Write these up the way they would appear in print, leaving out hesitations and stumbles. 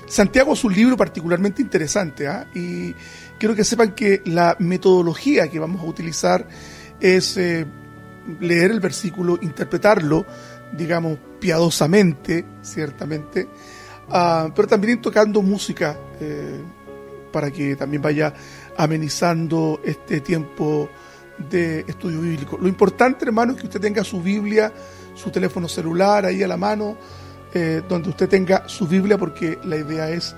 Santiago es un libro particularmente interesante, y quiero que sepan que la metodología que vamos a utilizar es leer el versículo, interpretarlo, digamos, piadosamente, ciertamente, pero también ir tocando música para que también vaya amenizando este tiempo de estudio bíblico. Lo importante, hermano, es que usted tenga su Biblia, su teléfono celular ahí a la mano, donde usted tenga su Biblia, porque la idea es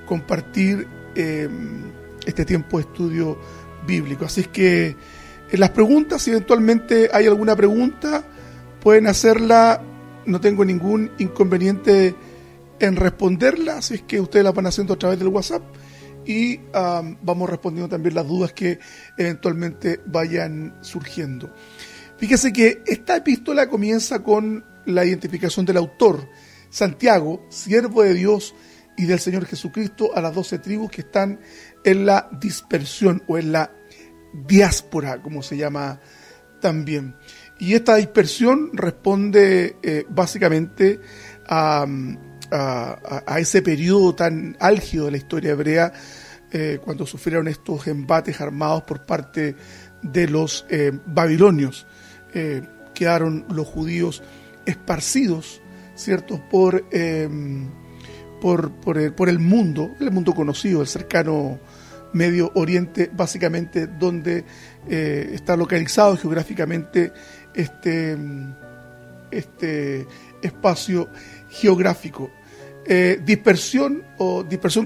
compartir este tiempo de estudio bíblico. Así es que en las preguntas, si eventualmente hay alguna pregunta, pueden hacerla, no tengo ningún inconveniente en responderla, así es que ustedes la van haciendo a través del WhatsApp y vamos respondiendo también las dudas que eventualmente vayan surgiendo. Fíjese que esta epístola comienza con la identificación del autor, Santiago, siervo de Dios y del Señor Jesucristo, a las 12 tribus que están en la dispersión o en la diáspora, como se llama también. Y esta dispersión responde básicamente a ese periodo tan álgido de la historia hebrea, cuando sufrieron estos embates armados por parte de los babilonios. Quedaron los judíos esparcidos, ¿cierto?, por el mundo conocido, el cercano Medio Oriente, básicamente donde está localizado geográficamente este espacio geográfico. Dispersión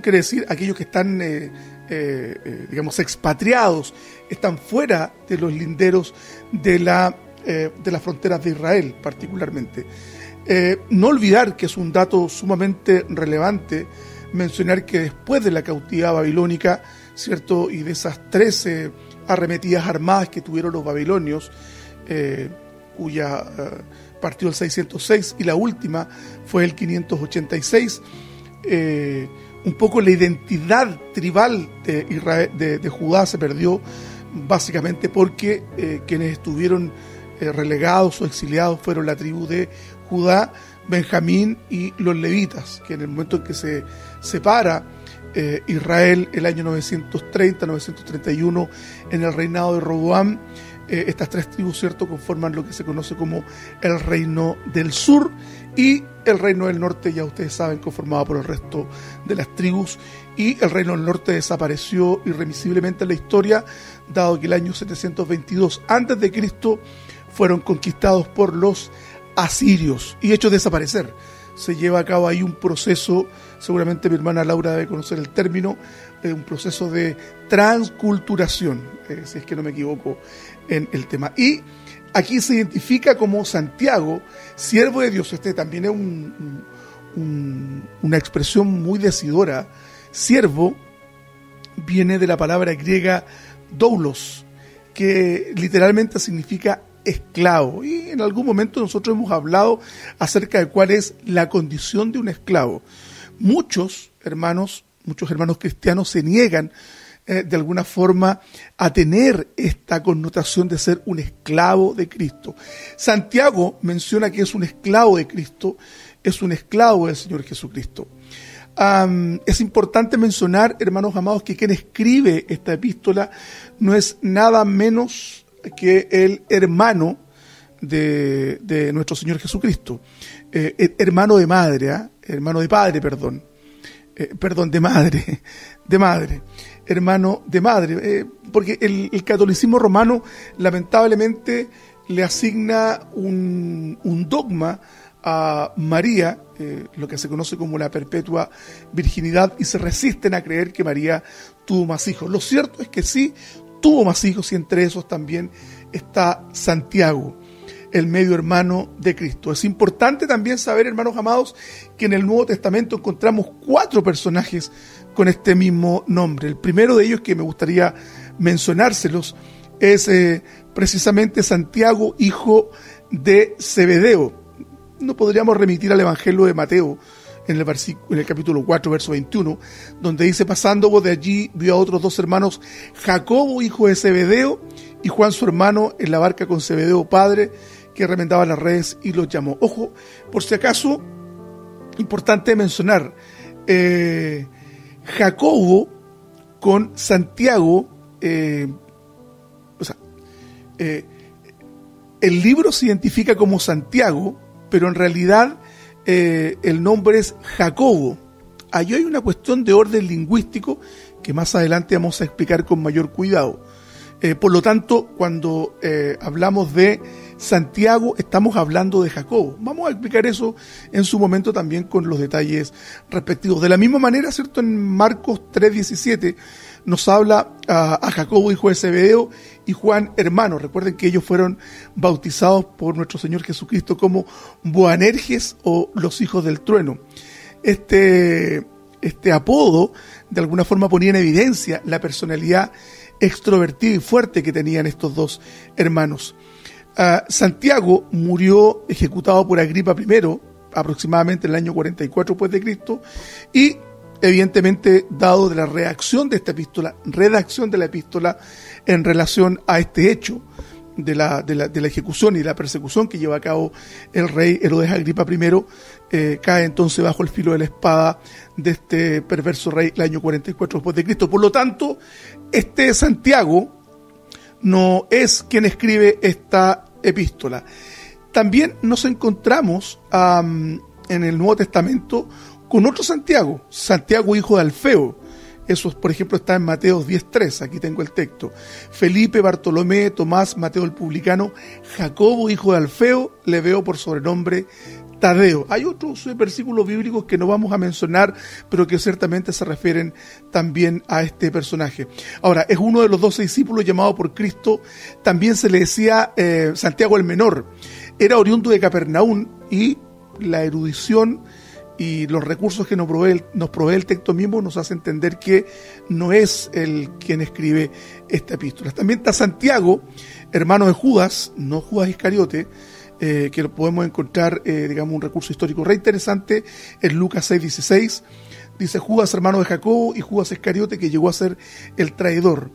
quiere decir aquellos que están, digamos, expatriados, están fuera de los linderos de las fronteras de Israel, particularmente. No olvidar que es un dato sumamente relevante mencionar que después de la cautividad babilónica, ¿cierto?, y de esas 13 arremetidas armadas que tuvieron los babilonios, cuya partió el 606 y la última fue el 586, un poco la identidad tribal de Israel, de Judá se perdió, básicamente porque quienes estuvieron relegados o exiliados fueron la tribu de Judá, Benjamín y los levitas, que en el momento en que se separa Israel, el año 930-931, en el reinado de Roboam, estas tres tribus, ¿cierto?, conforman lo que se conoce como el reino del sur, y el reino del norte, ya ustedes saben, conformado por el resto de las tribus, y el reino del norte desapareció irremisiblemente en la historia, dado que el año 722 a.C. fueron conquistados por los asirios y hechos desaparecer. Se lleva a cabo ahí un proceso, seguramente mi hermana Laura debe conocer el término, un proceso de transculturación, si es que no me equivoco en el tema. Y aquí se identifica como Santiago, siervo de Dios. Este también es una expresión muy decidora. Siervo viene de la palabra griega doulos, que literalmente significa esclavo, y en algún momento nosotros hemos hablado acerca de cuál es la condición de un esclavo. Muchos hermanos cristianos se niegan de alguna forma a tener esta connotación de ser un esclavo de Cristo. Santiago menciona que es un esclavo de Cristo, es un esclavo del Señor Jesucristo. Es importante mencionar, hermanos amados, que quien escribe esta epístola no es nada menos que el hermano de nuestro Señor Jesucristo, hermano de madre, hermano de padre, de madre, hermano de madre, porque el catolicismo romano lamentablemente le asigna un dogma a María, lo que se conoce como la perpetua virginidad, y se resisten a creer que María tuvo más hijos. Lo cierto es que sí tuvo más hijos, y entre esos también está Santiago, el medio hermano de Cristo. Es importante también saber, hermanos amados, que en el Nuevo Testamento encontramos 4 personajes con este mismo nombre. El primero de ellos, que me gustaría mencionárselos, es precisamente Santiago, hijo de Zebedeo. No podríamos remitir al Evangelio de Mateo, en el capítulo 4, verso 21, donde dice: pasando de allí, vio a otros 2 hermanos, Jacobo, hijo de Zebedeo, y Juan, su hermano, en la barca con Zebedeo, padre, que remendaba las redes, y los llamó. Ojo, por si acaso, importante mencionar, Jacobo con Santiago, el libro se identifica como Santiago, pero en realidad el nombre es Jacobo. Allí hay una cuestión de orden lingüístico que más adelante vamos a explicar con mayor cuidado. Por lo tanto, cuando hablamos de Santiago, estamos hablando de Jacobo. Vamos a explicar eso en su momento también con los detalles respectivos. De la misma manera, ¿cierto? En Marcos 3:17 nos habla a Jacobo, hijo de Zebedeo, y Juan, hermano. Recuerden que ellos fueron bautizados por nuestro Señor Jesucristo como Boanerges o los hijos del trueno. Este apodo, de alguna forma, ponía en evidencia la personalidad extrovertida y fuerte que tenían estos dos hermanos. Santiago murió ejecutado por Agripa I, aproximadamente en el año 44 después de Cristo, y evidentemente, dado de la redacción de la epístola en relación a este hecho de la ejecución y la persecución que lleva a cabo el rey Herodes Agripa I, cae entonces bajo el filo de la espada de este perverso rey el año 44 después de Cristo. Por lo tanto, este Santiago no es quien escribe esta epístola. También nos encontramos en el Nuevo Testamento con otro Santiago, Santiago hijo de Alfeo. Eso, por ejemplo, está en Mateo 10:3, aquí tengo el texto. Felipe, Bartolomé, Tomás, Mateo el publicano, Jacobo hijo de Alfeo, le veo por sobrenombre Tadeo. Hay otros versículos bíblicos que no vamos a mencionar, pero que ciertamente se refieren también a este personaje. Ahora, es uno de los 12 discípulos llamado por Cristo. También se le decía Santiago el Menor. Era oriundo de Capernaum, y la erudición y los recursos que nos provee el texto mismo nos hace entender que no es él quien escribe esta epístola. También está Santiago, hermano de Judas, no Judas Iscariote, que lo podemos encontrar, un recurso histórico re interesante en Lucas 6:16. Dice Judas, hermano de Jacobo, y Judas Iscariote, que llegó a ser el traidor.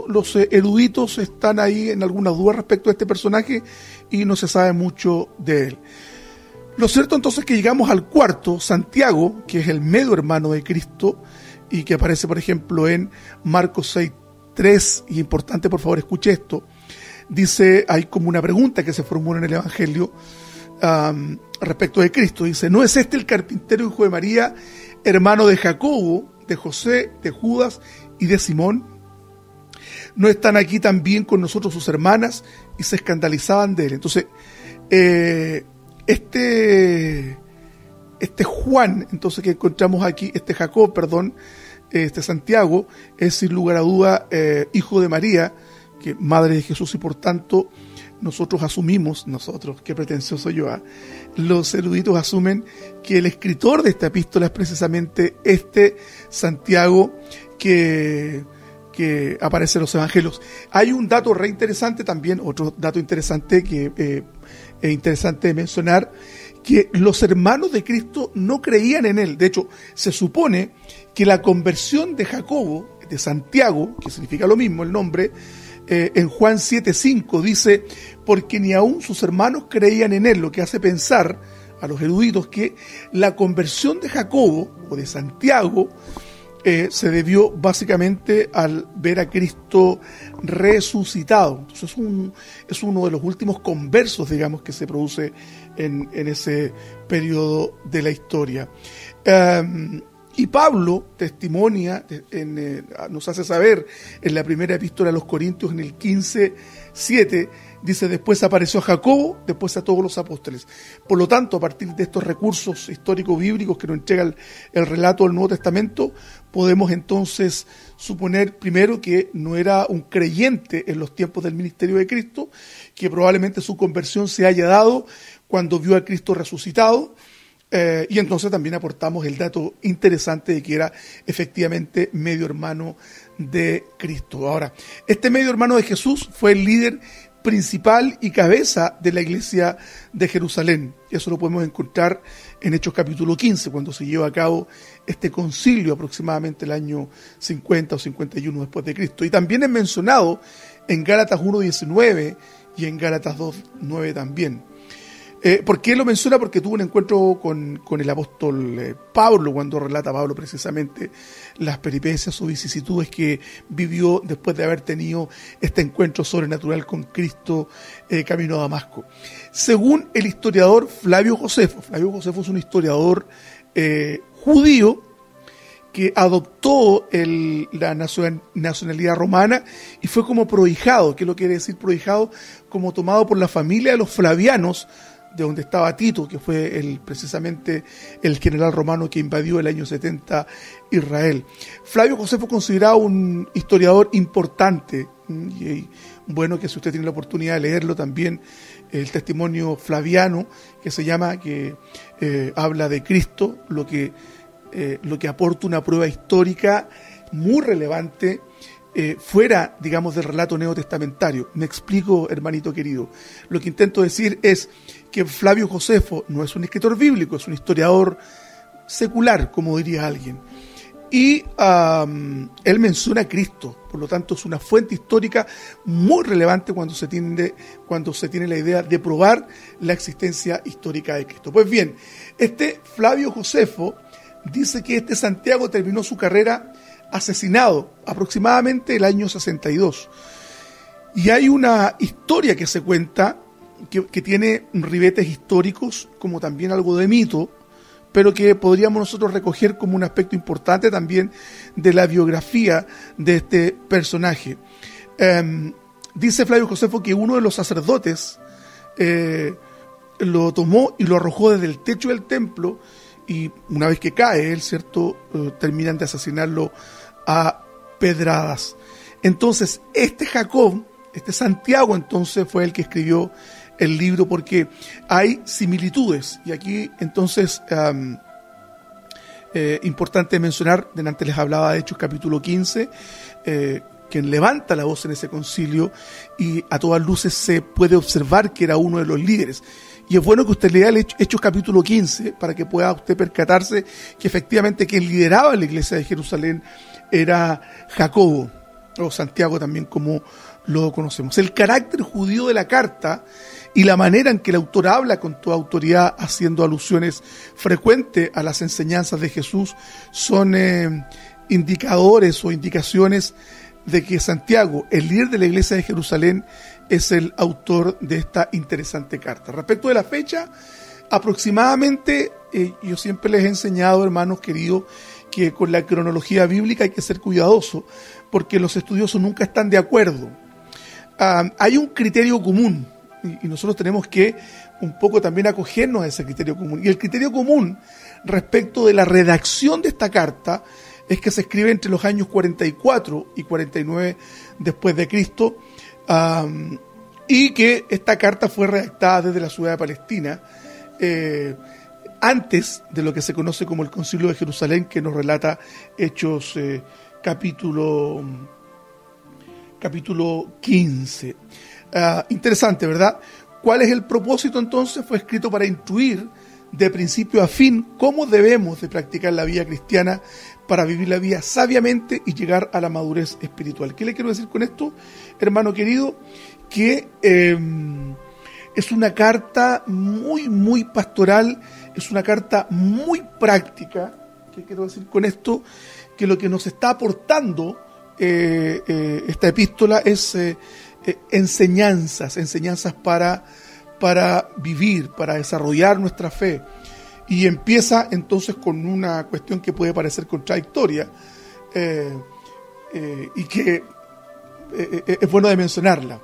Los eruditos están ahí en algunas dudas respecto a este personaje y no se sabe mucho de él. Lo cierto entonces es que llegamos al cuarto, Santiago, que es el medio hermano de Cristo y que aparece, por ejemplo, en Marcos 6:3, y importante, por favor, escuche esto. Dice, hay como una pregunta que se formula en el Evangelio respecto de Cristo. Dice, ¿no es este el carpintero hijo de María, hermano de Jacobo, de José, de Judas y de Simón? ¿No están aquí también con nosotros sus hermanas? Y se escandalizaban de él. Entonces, este Juan, entonces, que encontramos aquí, Jacob, este Santiago, es sin lugar a duda hijo de María, que madre de Jesús, y por tanto nosotros asumimos, qué pretencioso yo, los eruditos asumen que el escritor de esta epístola es precisamente este Santiago que aparece en los evangelios. Hay un dato re interesante también, otro dato interesante que es interesante mencionar, que los hermanos de Cristo no creían en él. De hecho, se supone que la conversión de Jacobo, de Santiago, que significa lo mismo el nombre, en Juan 7:5 dice, porque ni aún sus hermanos creían en él, lo que hace pensar a los eruditos que la conversión de Jacobo o de Santiago se debió básicamente al ver a Cristo resucitado. Entonces es uno de los últimos conversos, digamos, que se produce en ese periodo de la historia. Y Pablo testimonia, nos hace saber en la primera epístola a los Corintios, en el 15:7, dice, después apareció a Jacobo, después a todos los apóstoles. Por lo tanto, a partir de estos recursos históricos bíblicos que nos entrega el relato del Nuevo Testamento, podemos entonces suponer primero que no era un creyente en los tiempos del ministerio de Cristo, que probablemente su conversión se haya dado cuando vio a Cristo resucitado. Y entonces también aportamos el dato interesante de que era efectivamente medio hermano de Cristo. Ahora, este medio hermano de Jesús fue el líder principal y cabeza de la iglesia de Jerusalén. Eso lo podemos encontrar en Hechos capítulo 15, cuando se lleva a cabo este concilio aproximadamente el año 50 o 51 después de Cristo. Y también es mencionado en Gálatas 1:19 y en Gálatas 2:9 también. ¿Por qué lo menciona? Porque tuvo un encuentro con el apóstol Pablo, cuando relata Pablo precisamente las peripecias o vicisitudes que vivió después de haber tenido este encuentro sobrenatural con Cristo camino a Damasco. Según el historiador Flavio Josefo es un historiador judío que adoptó la nacionalidad romana y fue como prohijado. ¿Qué es lo que quiere decir prohijado? Como tomado por la familia de los flavianos, de donde estaba Tito, que fue precisamente el general romano que invadió el año 70 Israel. Flavio Josefo considerado un historiador importante, y bueno, que si usted tiene la oportunidad de leerlo también, el testimonio flaviano, que habla de Cristo, lo que aporta una prueba histórica muy relevante, fuera, digamos, del relato neotestamentario. Me explico, hermanito querido. Lo que intento decir es que Flavio Josefo no es un escritor bíblico, es un historiador secular, como diría alguien. Y él menciona a Cristo, por lo tanto es una fuente histórica muy relevante cuando se tiene la idea de probar la existencia histórica de Cristo. Pues bien, Flavio Josefo dice que Santiago terminó su carrera asesinado aproximadamente el año 62. Y hay una historia que se cuenta que tiene ribetes históricos, como también algo de mito, pero que podríamos nosotros recoger como un aspecto importante también de la biografía de este personaje. Dice Flavio Josefo que uno de los sacerdotes lo tomó y lo arrojó desde el techo del templo, y una vez que cae él, ¿cierto?, terminan de asesinarlo a pedradas. Entonces, Santiago, entonces, fue el que escribió el libro, porque hay similitudes. Y aquí, entonces, importante mencionar, delante les hablaba de Hechos capítulo 15, quien levanta la voz en ese concilio, y a todas luces se puede observar que era uno de los líderes. Y es bueno que usted lea el Hechos capítulo 15 para que pueda usted percatarse que efectivamente quien lideraba la iglesia de Jerusalén era Jacobo, o Santiago también como lo conocemos. El carácter judío de la carta y la manera en que el autor habla con toda autoridad, haciendo alusiones frecuentes a las enseñanzas de Jesús, son indicadores o indicaciones de que Santiago, el líder de la iglesia de Jerusalén, es el autor de esta interesante carta. Respecto de la fecha, aproximadamente, yo siempre les he enseñado, hermanos queridos, que con la cronología bíblica hay que ser cuidadoso, porque los estudiosos nunca están de acuerdo. Hay un criterio común, y nosotros tenemos que un poco también acogernos a ese criterio común. Y el criterio común respecto de la redacción de esta carta es que se escribe entre los años 44 y 49 después de Cristo, y que esta carta fue redactada desde la ciudad de Palestina, antes de lo que se conoce como el Concilio de Jerusalén, que nos relata Hechos capítulo 15. Interesante, ¿verdad? ¿Cuál es el propósito entonces? Fue escrito para instruir de principio a fin cómo debemos de practicar la vida cristiana para vivir la vida sabiamente y llegar a la madurez espiritual. ¿Qué le quiero decir con esto, hermano querido? Que es una carta muy, muy pastoral, es una carta muy práctica. ¿Qué quiero decir con esto? Que lo que nos está aportando esta epístola es enseñanzas para vivir, para desarrollar nuestra fe. Y empieza entonces con una cuestión que puede parecer contradictoria, y que es bueno de mencionarla.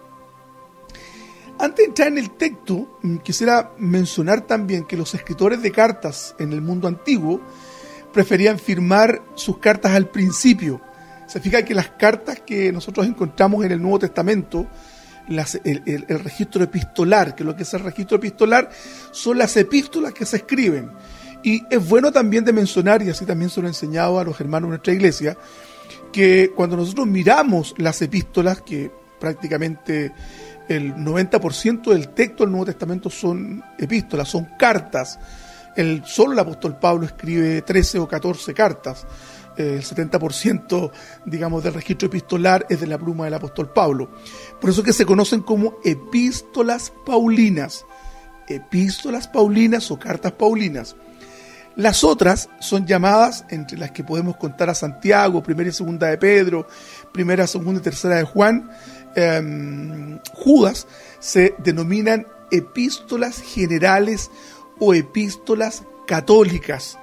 Antes de entrar en el texto, quisiera mencionar también que los escritores de cartas en el mundo antiguo preferían firmar sus cartas al principio. Se fija que las cartas que nosotros encontramos en el Nuevo Testamento, el registro epistolar, que lo que es el registro epistolar son las epístolas que se escriben. Y es bueno también de mencionar, y así también se lo he enseñado a los hermanos de nuestra iglesia, que cuando nosotros miramos las epístolas, que prácticamente el 90% del texto del Nuevo Testamento son epístolas, son cartas. Solo el apóstol Pablo escribe 13 o 14 cartas. El 70%, digamos, del registro epistolar es de la pluma del apóstol Pablo. Por eso que se conocen como epístolas paulinas. epístolas paulinas o cartas paulinas. Las otras son llamadas, entre las que podemos contar a Santiago, primera y segunda de Pedro, primera, segunda y tercera de Juan, Judas, se denominan epístolas generales o epístolas católicas.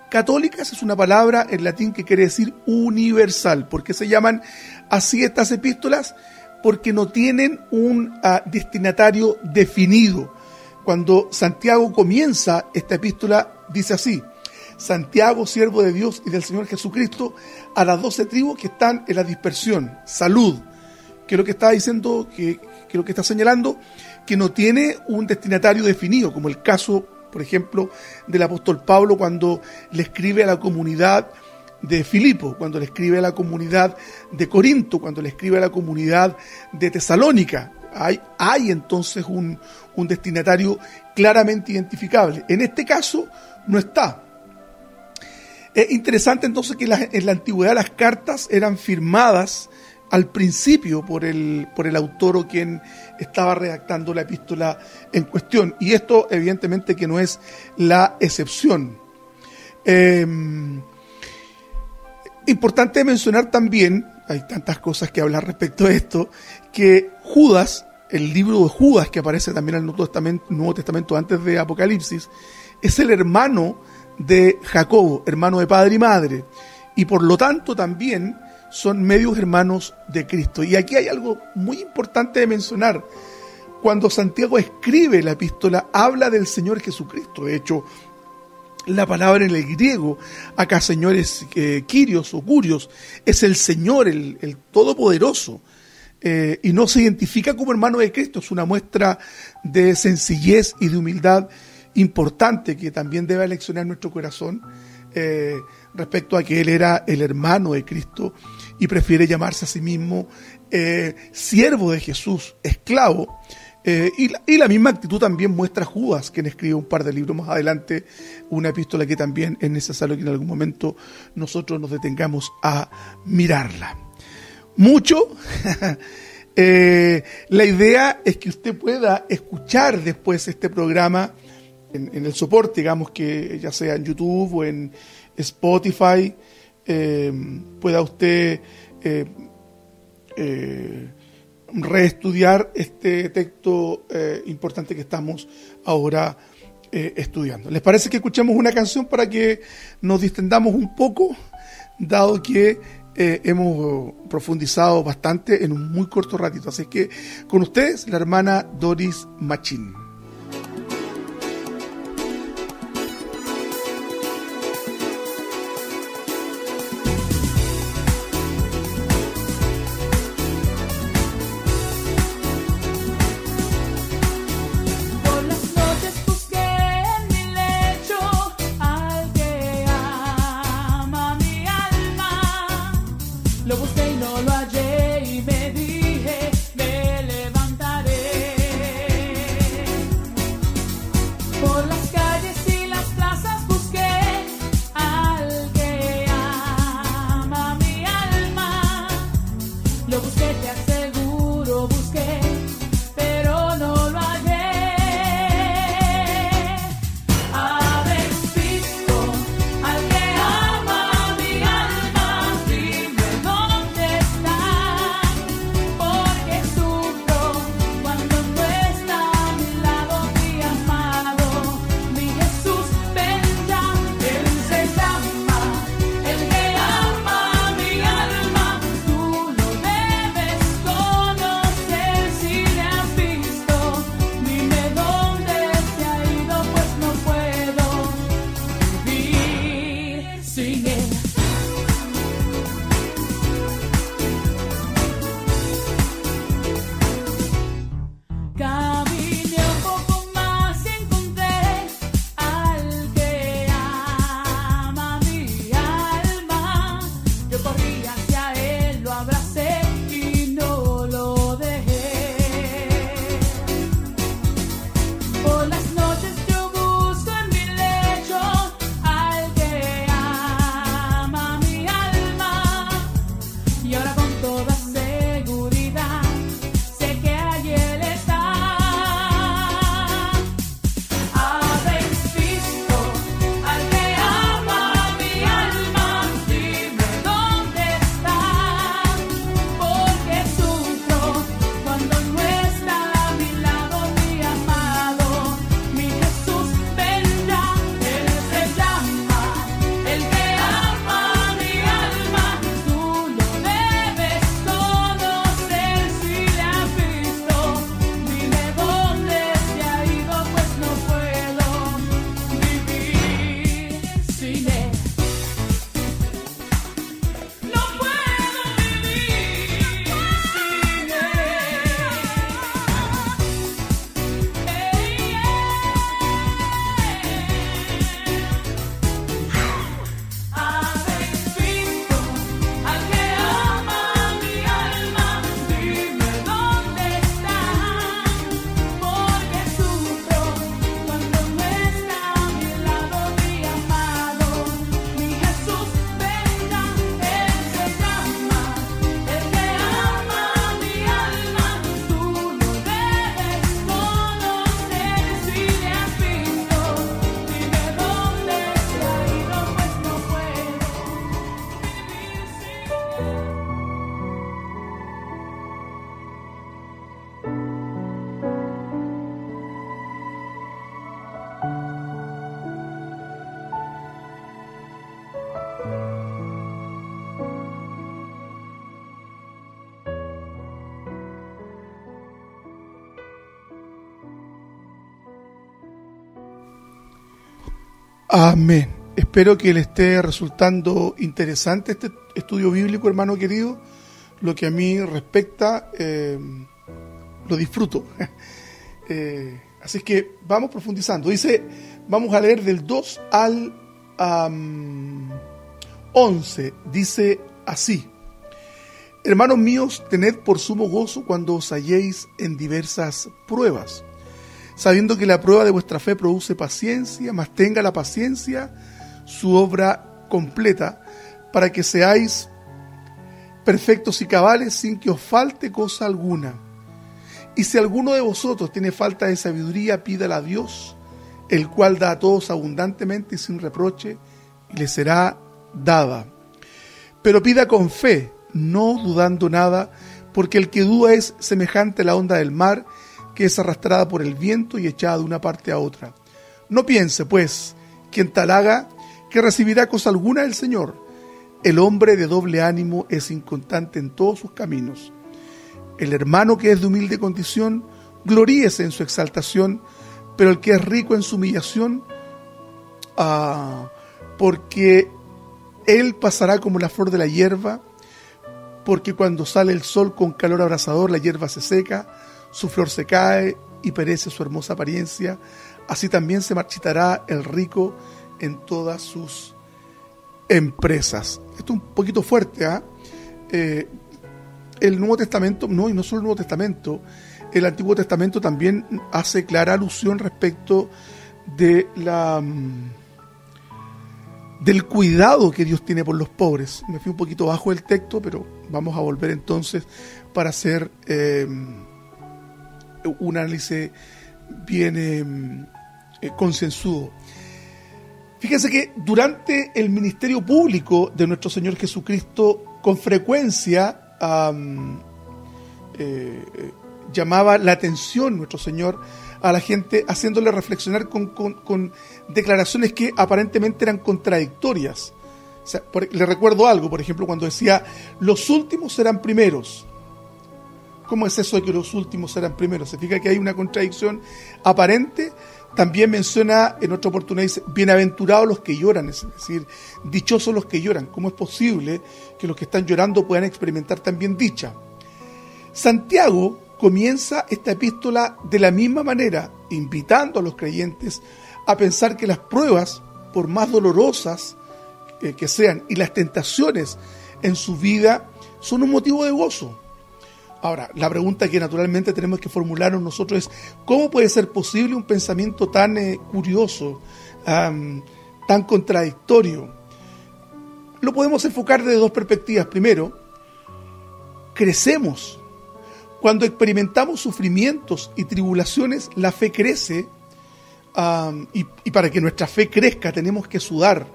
Católicas es una palabra en latín que quiere decir universal. ¿Por qué se llaman así estas epístolas? Porque no tienen un destinatario definido. Cuando Santiago comienza esta epístola, dice así: Santiago, siervo de Dios y del Señor Jesucristo, a las 12 tribus que están en la dispersión. Salud. Que es lo que está diciendo, que lo que está señalando, que no tiene un destinatario definido, como el caso, por ejemplo, del apóstol Pablo cuando le escribe a la comunidad de Filipo, cuando le escribe a la comunidad de Corinto, cuando le escribe a la comunidad de Tesalónica. Hay entonces un destinatario claramente identificable. En este caso no está. Es interesante entonces que en la antigüedad las cartas eran firmadas al principio por el autor o quien estaba redactando la epístola en cuestión. Y esto evidentemente que no es la excepción. Importante mencionar también, hay tantas cosas que hablar respecto a esto, que Judas, el libro de Judas que aparece también en el Nuevo Testamento antes de Apocalipsis, es el hermano de Jacobo, hermano de padre y madre, y por lo tanto también son medios hermanos de Cristo. Y aquí hay algo muy importante de mencionar. Cuando Santiago escribe la epístola, habla del Señor Jesucristo. De hecho, la palabra en el griego, acá señores, Kyrios o Curios, es el Señor, el Todopoderoso. Y no se identifica como hermano de Cristo. Es una muestra de sencillez y de humildad importante que también debe aleccionar nuestro corazón respecto a que él era el hermano de Cristo y prefiere llamarse a sí mismo siervo de Jesús, esclavo. Y la misma actitud también muestra Judas, quien escribe un par de libros más adelante, una epístola que también es necesario que en algún momento nosotros nos detengamos a mirarla. Mucho. La idea es que usted pueda escuchar después este programa en el soporte, digamos que ya sea en YouTube o en Spotify, pueda usted reestudiar este texto importante que estamos ahora estudiando. ¿Les parece que escuchemos una canción para que nos distendamos un poco, dado que hemos profundizado bastante en un muy corto ratito? Así que con ustedes, la hermana Doris Machín. Levantaré. Amén. Espero que le esté resultando interesante este estudio bíblico, hermano querido. Lo que a mí respecta, lo disfruto. Así que vamos profundizando. Dice, vamos a leer del 2 al 11. Dice así: Hermanos míos, tened por sumo gozo cuando os halléis en diversas pruebas, sabiendo que la prueba de vuestra fe produce paciencia, mas tenga la paciencia su obra completa, para que seáis perfectos y cabales sin que os falte cosa alguna. Y si alguno de vosotros tiene falta de sabiduría, pídala a Dios, el cual da a todos abundantemente y sin reproche, y le será dada. Pero pida con fe, no dudando nada, porque el que duda es semejante a la onda del mar, que es arrastrada por el viento y echada de una parte a otra. No piense, pues, quien tal haga, que recibirá cosa alguna del Señor. El hombre de doble ánimo es inconstante en todos sus caminos. El hermano que es de humilde condición, gloríese en su exaltación, pero el que es rico en su humillación, porque él pasará como la flor de la hierba, porque cuando sale el sol con calor abrasador, la hierba se seca, su flor se cae y perece su hermosa apariencia. Así también se marchitará el rico en todas sus empresas. Esto es un poquito fuerte, el Nuevo Testamento, no, y no solo el Nuevo Testamento, el Antiguo Testamento también hace clara alusión respecto de del cuidado que Dios tiene por los pobres. Me fui un poquito bajo el texto, pero vamos a volver entonces para hacer un análisis bien concienzudo. Fíjense que durante el ministerio público de nuestro Señor Jesucristo, con frecuencia llamaba la atención nuestro Señor a la gente, haciéndole reflexionar con declaraciones que aparentemente eran contradictorias. O sea, le recuerdo algo, por ejemplo, cuando decía, los últimos serán primeros. ¿Cómo es eso de que los últimos serán primeros? Se fija que hay una contradicción aparente. También menciona en otra oportunidad, dice, bienaventurados los que lloran, es decir, dichosos los que lloran. ¿Cómo es posible que los que están llorando puedan experimentar también dicha? Santiago comienza esta epístola de la misma manera, invitando a los creyentes a pensar que las pruebas, por más dolorosas que sean, y las tentaciones en su vida, son un motivo de gozo. Ahora, la pregunta que naturalmente tenemos que formularnos nosotros es, ¿cómo puede ser posible un pensamiento tan curioso, tan contradictorio? Lo podemos enfocar desde dos perspectivas. Primero, crecemos. Cuando experimentamos sufrimientos y tribulaciones, la fe crece, y para que nuestra fe crezca tenemos que sudar.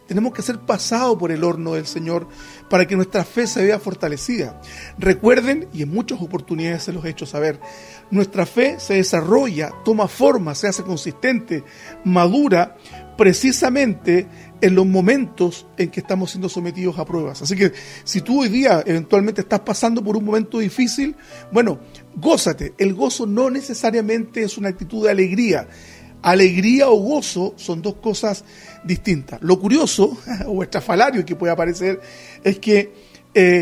Tenemos que ser pasados por el horno del Señor para que nuestra fe se vea fortalecida. Recuerden, y en muchas oportunidades se los he hecho saber, nuestra fe se desarrolla, toma forma, se hace consistente, madura, precisamente en los momentos en que estamos siendo sometidos a pruebas. Así que si tú hoy día eventualmente estás pasando por un momento difícil, bueno, gózate. El gozo no necesariamente es una actitud de alegría. Alegría o gozo son dos cosas distintas. Lo curioso o estrafalario que puede aparecer es que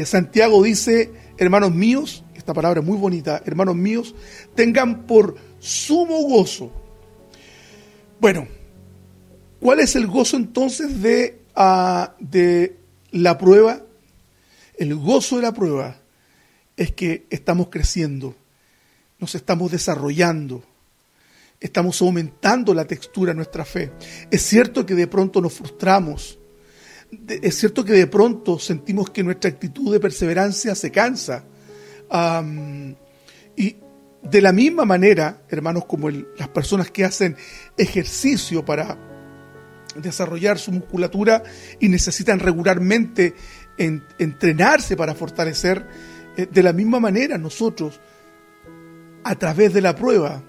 Santiago dice, hermanos míos, esta palabra es muy bonita, hermanos míos, tengan por sumo gozo. Bueno, ¿cuál es el gozo entonces de la prueba? El gozo de la prueba es que estamos creciendo, nos estamos desarrollando, estamos aumentando la textura de nuestra fe. Es cierto que de pronto nos frustramos, es cierto que de pronto sentimos que nuestra actitud de perseverancia se cansa. Y de la misma manera, hermanos, como las personas que hacen ejercicio para desarrollar su musculatura y necesitan regularmente entrenarse para fortalecer, de la misma manera nosotros, a través de la prueba,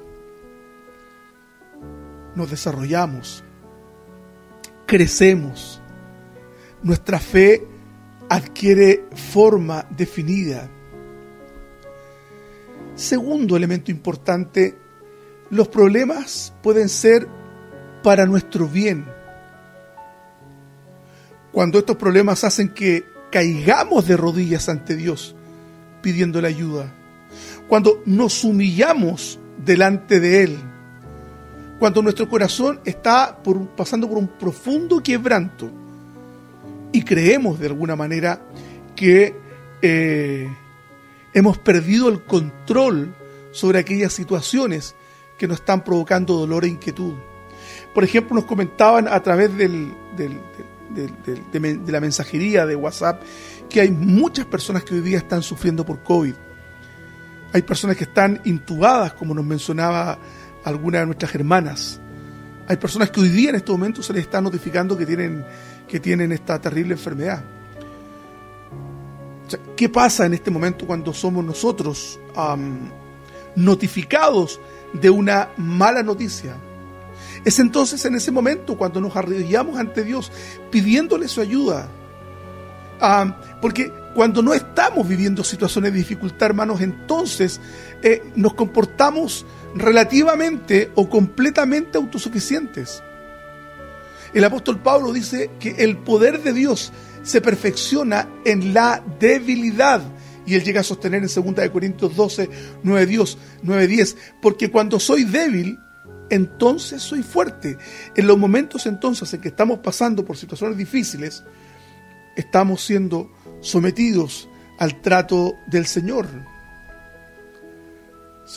nos desarrollamos, crecemos, nuestra fe adquiere forma definida. Segundo elemento importante, los problemas pueden ser para nuestro bien. Cuando estos problemas hacen que caigamos de rodillas ante Dios, pidiéndole ayuda. Cuando nos humillamos delante de Él. Cuando nuestro corazón está pasando por un profundo quebranto y creemos de alguna manera que hemos perdido el control sobre aquellas situaciones que nos están provocando dolor e inquietud. Por ejemplo, nos comentaban a través de la mensajería de WhatsApp que hay muchas personas que hoy día están sufriendo por COVID. Hay personas que están intubadas, como nos mencionaba alguna de nuestras hermanas. Hay personas que hoy día en estos momentos se les está notificando que tienen esta terrible enfermedad. O sea, ¿qué pasa en este momento cuando somos nosotros notificados de una mala noticia? Es entonces en ese momento cuando nos arrodillamos ante Dios pidiéndole su ayuda. Porque cuando no estamos viviendo situaciones de dificultad, hermanos, entonces nos comportamos relativamente o completamente autosuficientes. El apóstol Pablo dice que el poder de Dios se perfecciona en la debilidad. Y él llega a sostener en 2 Corintios 12, 9-10, porque cuando soy débil, entonces soy fuerte. En los momentos entonces en que estamos pasando por situaciones difíciles, estamos siendo sometidos al trato del Señor.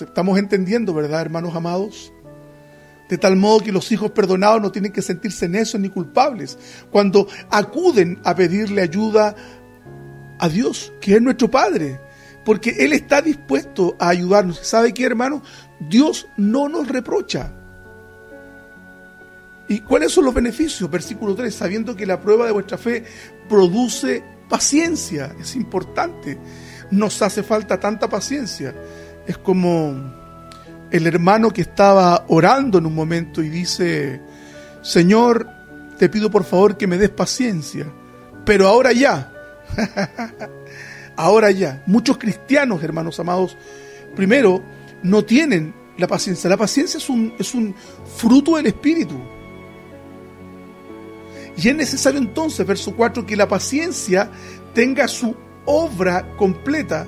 Estamos entendiendo, ¿verdad, hermanos amados? De tal modo que los hijos perdonados no tienen que sentirse necios ni culpables cuando acuden a pedirle ayuda a Dios, que es nuestro Padre, porque Él está dispuesto a ayudarnos. ¿Sabe qué, hermano? Dios no nos reprocha. ¿Y cuáles son los beneficios? Versículo 3, sabiendo que la prueba de vuestra fe produce paciencia. Es importante. Nos hace falta tanta paciencia. Es como el hermano que estaba orando en un momento y dice: Señor, te pido por favor que me des paciencia, pero ahora ya. Ahora ya. Muchos cristianos, hermanos amados, primero, no tienen la paciencia. La paciencia es un fruto del Espíritu. Y es necesario entonces, verso 4, que la paciencia tenga su obra completa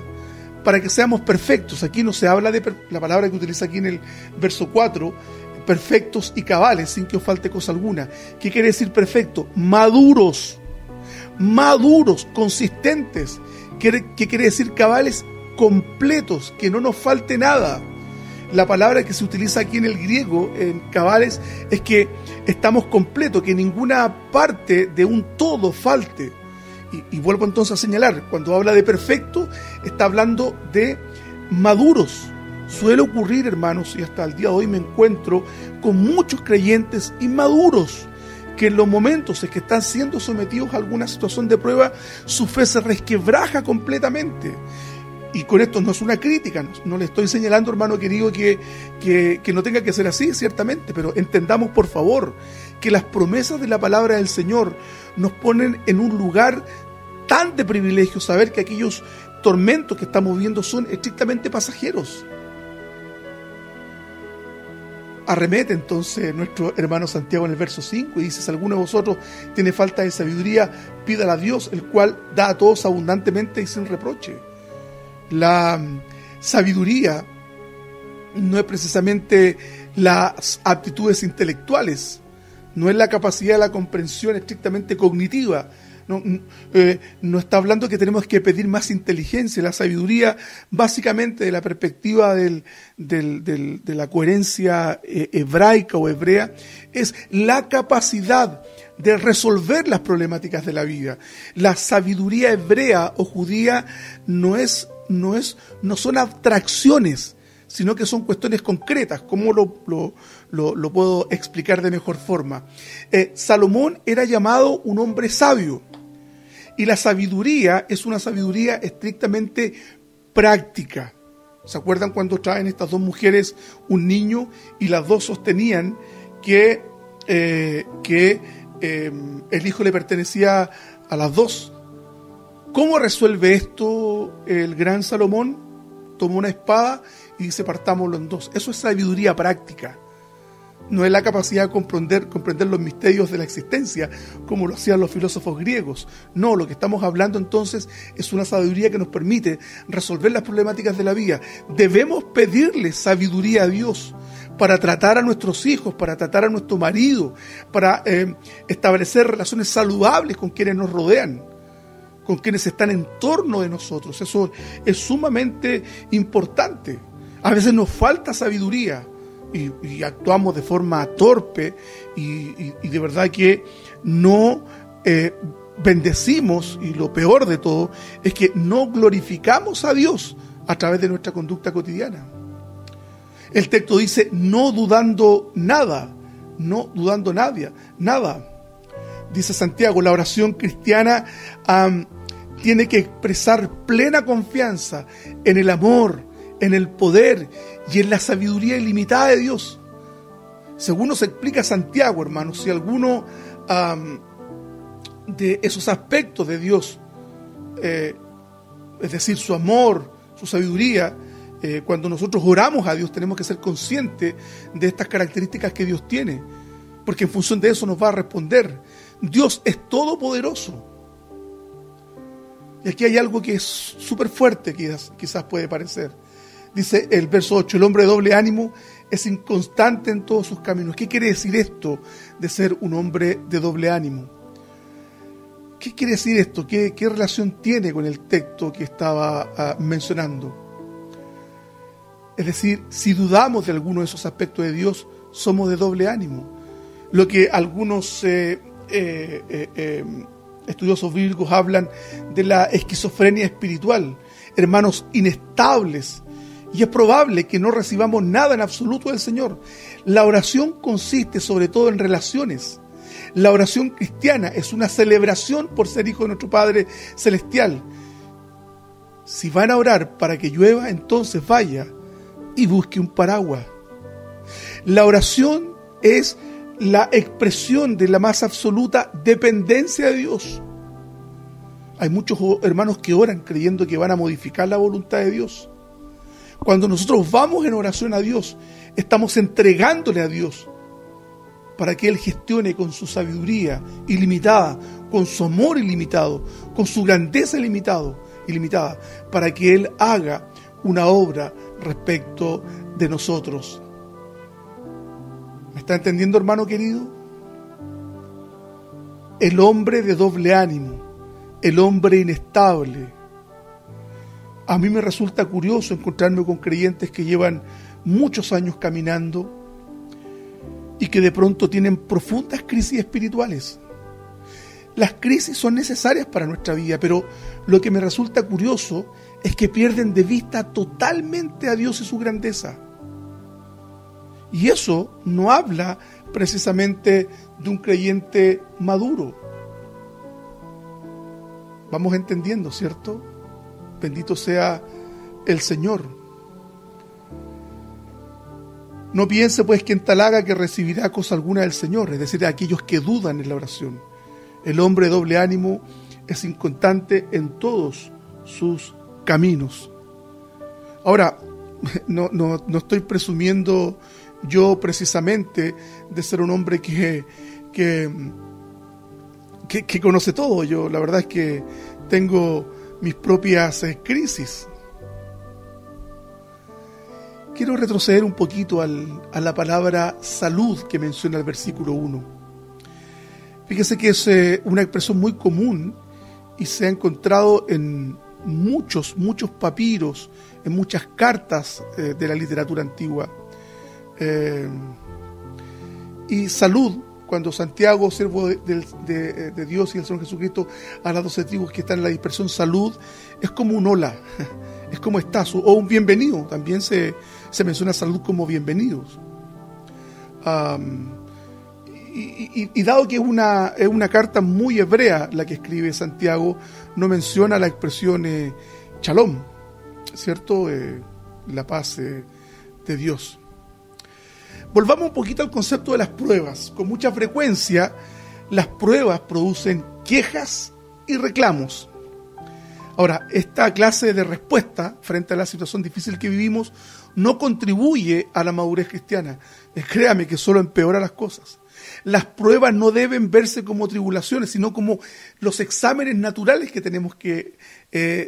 para que seamos perfectos. Aquí no se habla de la palabra que utiliza aquí en el verso 4, perfectos y cabales, sin que os falte cosa alguna. ¿Qué quiere decir perfecto? Maduros, consistentes. ¿Qué quiere decir cabales? Completos, que no nos falte nada. La palabra que se utiliza aquí en el griego, en cabales, es que estamos completos, que ninguna parte de un todo falte. Y vuelvo entonces a señalar, cuando habla de perfecto, está hablando de maduros. Suele ocurrir, hermanos, y hasta el día de hoy me encuentro con muchos creyentes inmaduros, que en los momentos en que están siendo sometidos a alguna situación de prueba, su fe se resquebraja completamente. Y con esto no es una crítica, no le estoy señalando, hermano querido, que no tenga que ser así, ciertamente, pero entendamos, por favor, que las promesas de la palabra del Señor nos ponen en un lugar tan de privilegio, saber que aquellos tormentos que estamos viviendo son estrictamente pasajeros. Arremete entonces nuestro hermano Santiago en el verso 5 y dice: si alguno de vosotros tiene falta de sabiduría, pídala a Dios, el cual da a todos abundantemente y sin reproche. La sabiduría no es precisamente las aptitudes intelectuales, no es la capacidad de la comprensión estrictamente cognitiva. No está hablando que tenemos que pedir más inteligencia. La sabiduría, básicamente, de la perspectiva de la coherencia hebraica o hebrea, es la capacidad de resolver las problemáticas de la vida. La sabiduría hebrea o judía no son abstracciones, sino que son cuestiones concretas. ¿Cómo lo puedo explicar de mejor forma? Salomón era llamado un hombre sabio, y la sabiduría es una sabiduría estrictamente práctica. ¿Se acuerdan cuando traen estas dos mujeres un niño y las dos sostenían que el hijo le pertenecía a las dos? ¿Cómo resuelve esto el gran Salomón? Tomó una espada y dice: partámoslo en dos. Eso es sabiduría práctica. no es la capacidad de comprender los misterios de la existencia, como lo hacían los filósofos griegos. No, lo que estamos hablando entonces es una sabiduría que nos permite resolver las problemáticas de la vida. Debemos pedirle sabiduría a Dios para tratar a nuestros hijos, para tratar a nuestro marido, para establecer relaciones saludables con quienes nos rodean, con quienes están en torno de nosotros. Eso es sumamente importante. A veces nos falta sabiduría y actuamos de forma torpe y de verdad que no bendecimos, y lo peor de todo es que no glorificamos a Dios a través de nuestra conducta cotidiana. El texto dice no dudando nada, nada. Dice Santiago, la oración cristiana tiene que expresar plena confianza en el amor, en el poder y en la sabiduría ilimitada de Dios. Según nos explica Santiago, hermanos, si alguno de esos aspectos de Dios, es decir, su amor, su sabiduría, cuando nosotros oramos a Dios tenemos que ser conscientes de estas características que Dios tiene, porque en función de eso nos va a responder. Dios es todopoderoso. Y aquí hay algo que es súper fuerte, quizás puede parecer. Dice el verso 8, el hombre de doble ánimo es inconstante en todos sus caminos. ¿Qué quiere decir esto de ser un hombre de doble ánimo? ¿Qué quiere decir esto? ¿Qué relación tiene con el texto que estaba mencionando? Es decir, si dudamos de alguno de esos aspectos de Dios, somos de doble ánimo. Lo que algunos estudiosos bíblicos hablan de la esquizofrenia espiritual, hermanos inestables, y es probable que no recibamos nada en absoluto del Señor. La oración consiste sobre todo en relaciones. La oración cristiana es una celebración por ser hijo de nuestro Padre Celestial. Si van a orar para que llueva, entonces vaya y busque un paraguas. La oración es la expresión de la más absoluta dependencia de Dios. Hay muchos hermanos que oran creyendo que van a modificar la voluntad de Dios. Cuando nosotros vamos en oración a Dios, estamos entregándole a Dios para que Él gestione con su sabiduría ilimitada, con su amor ilimitado, con su grandeza ilimitada, para que Él haga una obra respecto de nosotros. ¿Me está entendiendo, hermano querido? El hombre de doble ánimo, el hombre inestable. A mí me resulta curioso encontrarme con creyentes que llevan muchos años caminando y que de pronto tienen profundas crisis espirituales. Las crisis son necesarias para nuestra vida, pero lo que me resulta curioso es que pierden de vista totalmente a Dios y su grandeza. Y eso no habla precisamente de un creyente maduro. Vamos entendiendo, ¿cierto? Bendito sea el Señor. No piense pues quien tal haga que recibirá cosa alguna del Señor, es decir, aquellos que dudan en la oración. El hombre de doble ánimo es inconstante en todos sus caminos. Ahora, no estoy presumiendo yo precisamente de ser un hombre que conoce todo. Yo la verdad es que tengo mis propias crisis. Quiero retroceder un poquito a la palabra salud que menciona el versículo 1. Fíjese que es una expresión muy común y se ha encontrado en muchos papiros, en muchas cartas de la literatura antigua. Y salud, cuando Santiago, siervo de Dios y el Señor Jesucristo, a las 12 tribus que están en la dispersión, salud, es como un hola, es como estás, o un bienvenido. También se menciona salud como bienvenidos. Y dado que es una carta muy hebrea la que escribe Santiago, no menciona la expresión shalom, ¿cierto? La paz de Dios. Volvamos un poquito al concepto de las pruebas. Con mucha frecuencia, las pruebas producen quejas y reclamos. Ahora, esta clase de respuesta frente a la situación difícil que vivimos no contribuye a la madurez cristiana. Créame que solo empeora las cosas. Las pruebas no deben verse como tribulaciones, sino como los exámenes naturales que tenemos que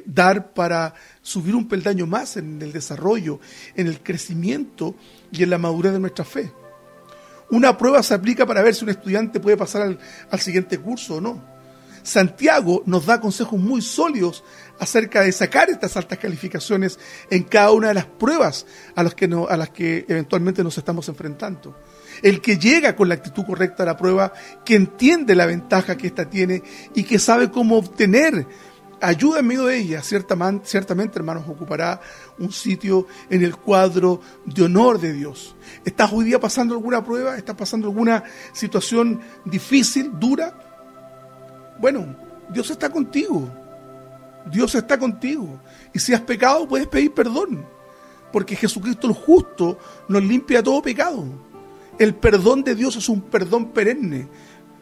dar para subir un peldaño más en el desarrollo, en el crecimiento y en la madurez de nuestra fe. Una prueba se aplica para ver si un estudiante puede pasar al siguiente curso o no. Santiago nos da consejos muy sólidos acerca de sacar estas altas calificaciones en cada una de las pruebas a las que eventualmente nos estamos enfrentando. El que llega con la actitud correcta a la prueba, que entiende la ventaja que ésta tiene y que sabe cómo obtener ayuda en medio de ella, ciertamente, hermanos, ocupará un sitio en el cuadro de honor de Dios. ¿Estás hoy día pasando alguna prueba? ¿Estás pasando alguna situación difícil, dura? Bueno, Dios está contigo. Dios está contigo. Y si has pecado, puedes pedir perdón. Porque Jesucristo el justo nos limpia todo pecado. El perdón de Dios es un perdón perenne,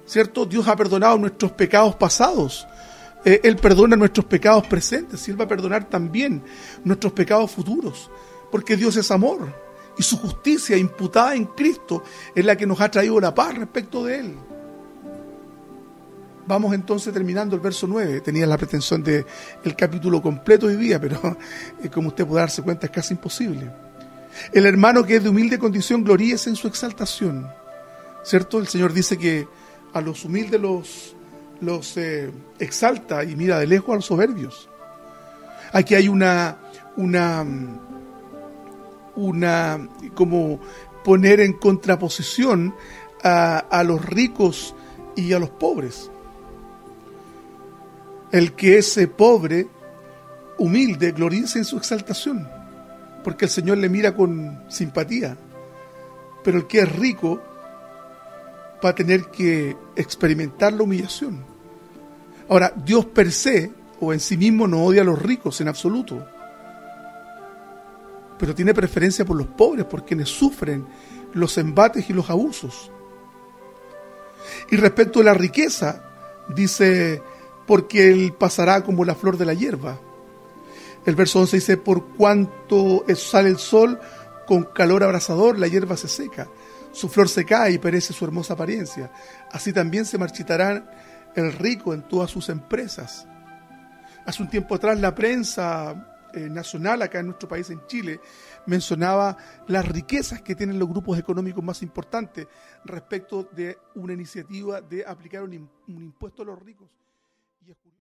¿cierto? Dios ha perdonado nuestros pecados pasados. Él perdona nuestros pecados presentes y Él va a perdonar también nuestros pecados futuros. Porque Dios es amor. Y su justicia imputada en Cristo es la que nos ha traído la paz respecto de Él. Vamos entonces terminando el verso 9. Tenía la pretensión de el capítulo completo hoy día, pero como usted puede darse cuenta es casi imposible. El hermano que es de humilde condición gloríese en su exaltación, ¿cierto? El Señor dice que a los humildes los exalta y mira de lejos a los soberbios. Aquí hay una como poner en contraposición a los ricos y a los pobres. El que es pobre, humilde, gloríese en su exaltación, porque el Señor le mira con simpatía. Pero el que es rico va a tener que experimentar la humillación. Ahora, Dios per se o en sí mismo no odia a los ricos en absoluto, pero tiene preferencia por los pobres, por quienes sufren los embates y los abusos. Y respecto a la riqueza, dice, porque él pasará como la flor de la hierba. El verso 11 dice, por cuanto sale el sol con calor abrasador, la hierba se seca, su flor se cae y perece su hermosa apariencia. Así también se marchitará el rico en todas sus empresas. Hace un tiempo atrás la prensa nacional acá en nuestro país, en Chile, mencionaba las riquezas que tienen los grupos económicos más importantes respecto de una iniciativa de aplicar un impuesto a los ricos. Y es curioso.